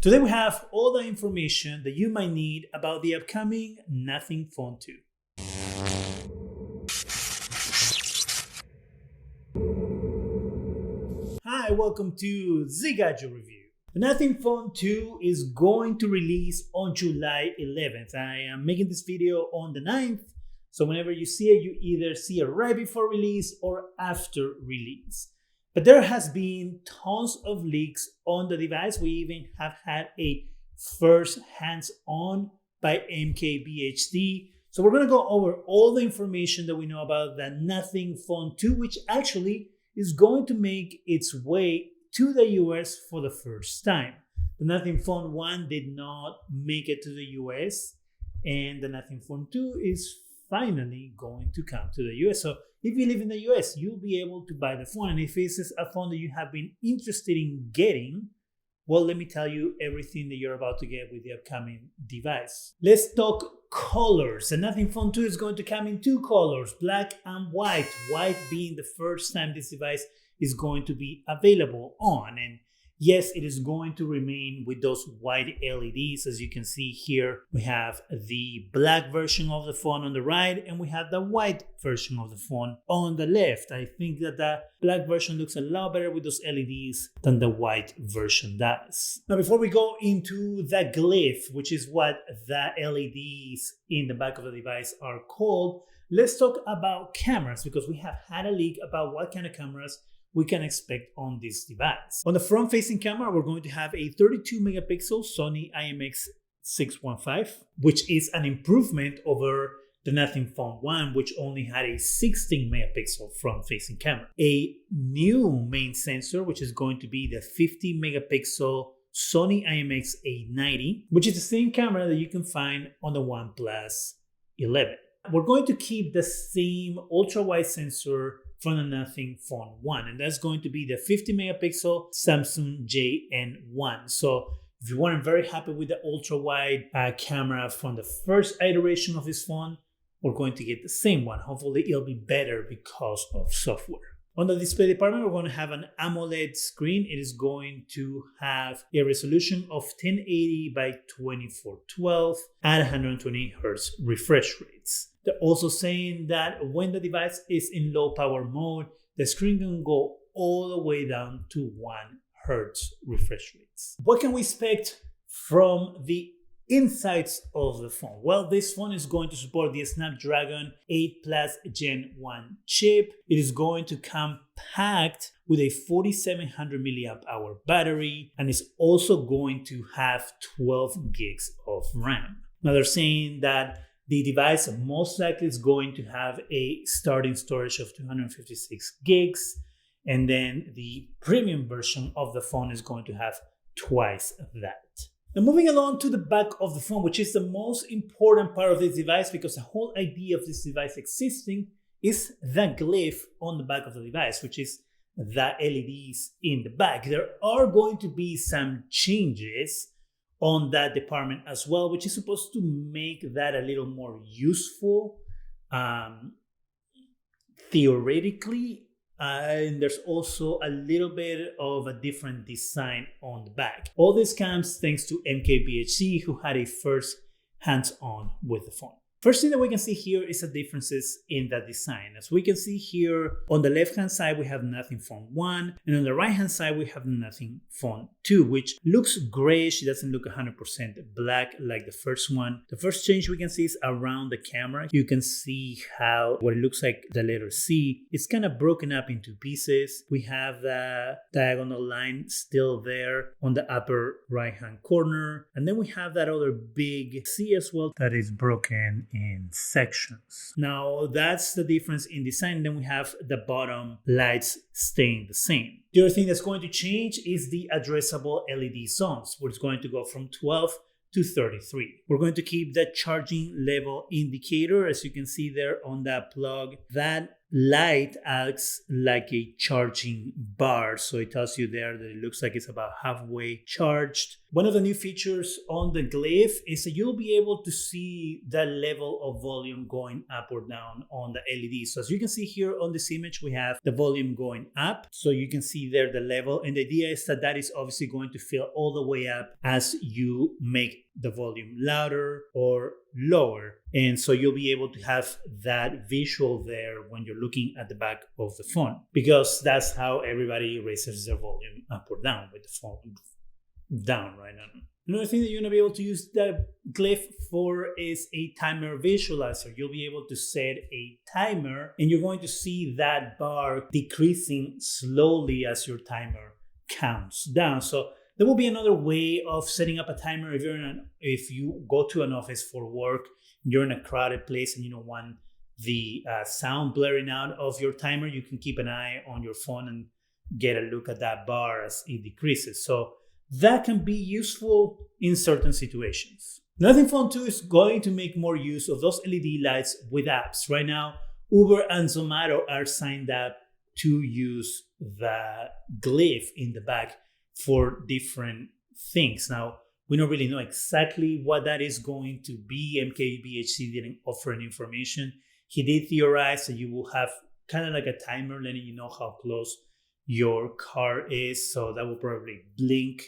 Today we have all the information that you might need about the upcoming Nothing Phone 2. Hi, welcome to ZGadgetReview. The Nothing Phone 2 is going to release on July 11th. I am making this video on the 9th, so whenever you see it, you either see it right before release or after release. But there has been tons of leaks on the device. We even have had a first hands-on by MKBHD. So we're going to go over all the information that we know about the Nothing Phone 2, which actually is going to make its way to the US for the first time. The Nothing Phone 1 did not make it to the US, and the Nothing Phone 2 is finally going to come to the US. So if you live in the US, you'll be able to buy the phone. And if this is a phone that you have been interested in getting, well, let me tell you everything that you're about to get with the upcoming device. Let's talk colors. The Nothing Phone 2 is going to come in two colors, black and white. White being the first time this device is going to be available on. And yes, it is going to remain with those white LEDs. As you can see here, we have the black version of the phone on the right, and we have the white version of the phone on the left. I think that the black version looks a lot better with those LEDs than the white version does. Now, before we go into the glyph, which is what the LEDs in the back of the device are called, let's talk about cameras, because we have had a leak about what kind of cameras we can expect on this device. On the front-facing camera, we're going to have a 32-megapixel Sony IMX615, which is an improvement over the Nothing Phone 1, which only had a 16-megapixel front-facing camera. A new main sensor, which is going to be the 50-megapixel Sony IMX890, which is the same camera that you can find on the OnePlus 11. We're going to keep the same ultra-wide sensor from the Nothing Phone 1, and that's going to be the 50-megapixel Samsung JN1. So if you weren't very happy with the ultra-wide camera from the first iteration of this phone, we're going to get the same one. Hopefully it'll be better because of software. On the display department, we're going to have an AMOLED screen. It is going to have a resolution of 1080 by 2412 at 120 Hz refresh rates. They're also saying that when the device is in low power mode, the screen can go all the way down to 1 Hz refresh rates. What can we expect from the insides of the phone? Well, this phone is going to support the Snapdragon 8 Plus Gen 1 chip. It is going to come packed with a 4700 milliamp hour battery, and it's also going to have 12 gigs of RAM. Now, they're saying that the device most likely is going to have a starting storage of 256 gigs, and then the premium version of the phone is going to have twice that. Now, moving along to the back of the phone, which is the most important part of this device, because the whole idea of this device existing is the glyph on the back of the device, which is the LEDs in the back. There are going to be some changes on that department as well, which is supposed to make that a little more useful theoretically. And there's also a little bit of a different design on the back. All this comes thanks to MKBHD, who had a first hands-on with the phone. First thing that we can see here is the differences in the design. As we can see here, on the left-hand side, we have Nothing Phone 1, and on the right-hand side, we have Nothing Phone 2, which looks grayish. It doesn't look 100% black like the first one. The first change we can see is around the camera. You can see how what it looks like the letter C, it's kind of broken up into pieces. We have the diagonal line still there on the upper right-hand corner, and then we have that other big C as well that is broken in sections. Now that's the difference in design. Then we have the bottom lights staying the same. The other thing that's going to change is the addressable LED zones, where it's going to go from 12 to 33. We're going to keep the charging level indicator, as you can see there on that plug. That light acts like a charging bar. So it tells you there that it looks like it's about halfway charged. One of the new features on the glyph is that you'll be able to see the level of volume going up or down on the LED. So as you can see here on this image, we have the volume going up. So you can see there the level. And the idea is that that is obviously going to fill all the way up as you make the volume louder or lower. And so you'll be able to have that visual there when you're looking at the back of the phone, because that's how everybody raises their volume up or down with the phone down right now. Another thing that you're going to be able to use the glyph for is a timer visualizer. You'll be able to set a timer and you're going to see that bar decreasing slowly as your timer counts down. So there will be another way of setting up a timer if you go to an office for work, you're in a crowded place and you don't want the sound blaring out of your timer. You can keep an eye on your phone and get a look at that bar as it decreases. So that can be useful in certain situations. Nothing Phone 2 is going to make more use of those LED lights with apps. Right now, Uber and Zomato are signed up to use the glyph in the back for different things. Now, we don't really know exactly what that is going to be. MKBHD didn't offer any information. He did theorize that you will have kind of like a timer letting you know how close your car is. So that will probably blink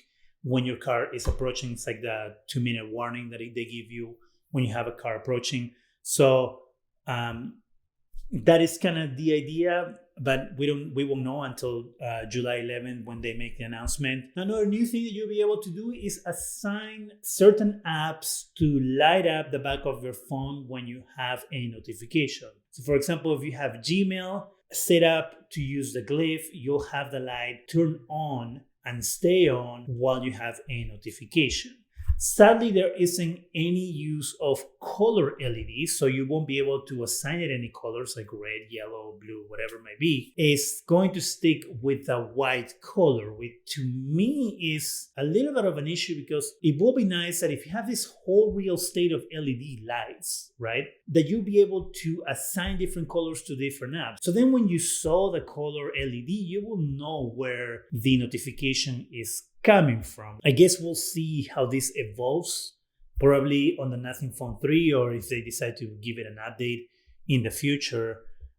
when your car is approaching. It's like the 2-minute warning that they give you when you have a car approaching. So that is kind of the idea, but we won't know until July 11th when they make the announcement. Another new thing that you'll be able to do is assign certain apps to light up the back of your phone when you have a notification. So for example, if you have Gmail set up to use the glyph, you'll have the light turn on and stay on while you have a notification. Sadly, there isn't any use of color LEDs, so you won't be able to assign it any colors like red, yellow, blue, whatever it might be. It's going to stick with the white color, which to me is a little bit of an issue, because it will be nice that if you have this whole real estate of LED lights, right, that you'll be able to assign different colors to different apps. So then when you saw the color LED, you will know where the notification is coming from. I guess we'll see how this evolves, probably on the Nothing Phone 3, or if they decide to give it an update in the future.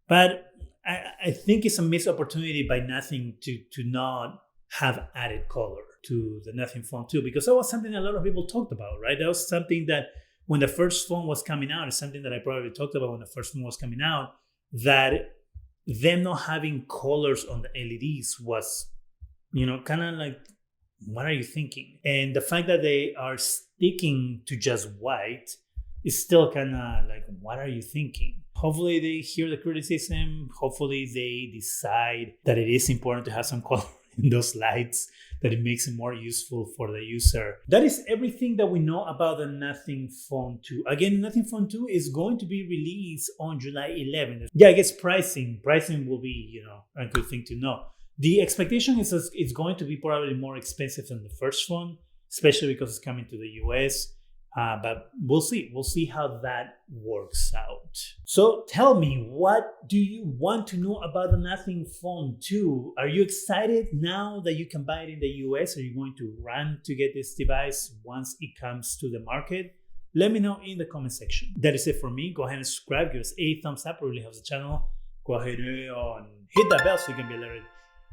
But I think it's a missed opportunity by Nothing to not have added color to the Nothing Phone 2, because that was something a lot of people talked about, right? That was something that when the first phone was coming out, it's something that I probably talked about when the first phone was coming out, that them not having colors on the LEDs was, kind of like, what are you thinking? And the fact that they are sticking to just white is still kind of like, what are you thinking? Hopefully they hear the criticism. Hopefully they decide that it is important to have some color in those lights, that it makes it more useful for the user. That is everything that we know about the Nothing Phone 2. Again, the Nothing Phone 2 is going to be released on July 11th. Yeah, I guess pricing will be, a good thing to know. The expectation is that it's going to be probably more expensive than the first phone, especially because it's coming to the US. But we'll see. We'll see how that works out. So tell me, what do you want to know about the Nothing Phone 2? Are you excited now that you can buy it in the US? Are you going to run to get this device once it comes to the market? Let me know in the comment section. That is it for me. Go ahead and subscribe. Give us a thumbs up. It really helps the channel. Go ahead and hit that bell so you can be alerted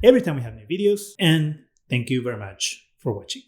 every time we have new videos. And thank you very much for watching.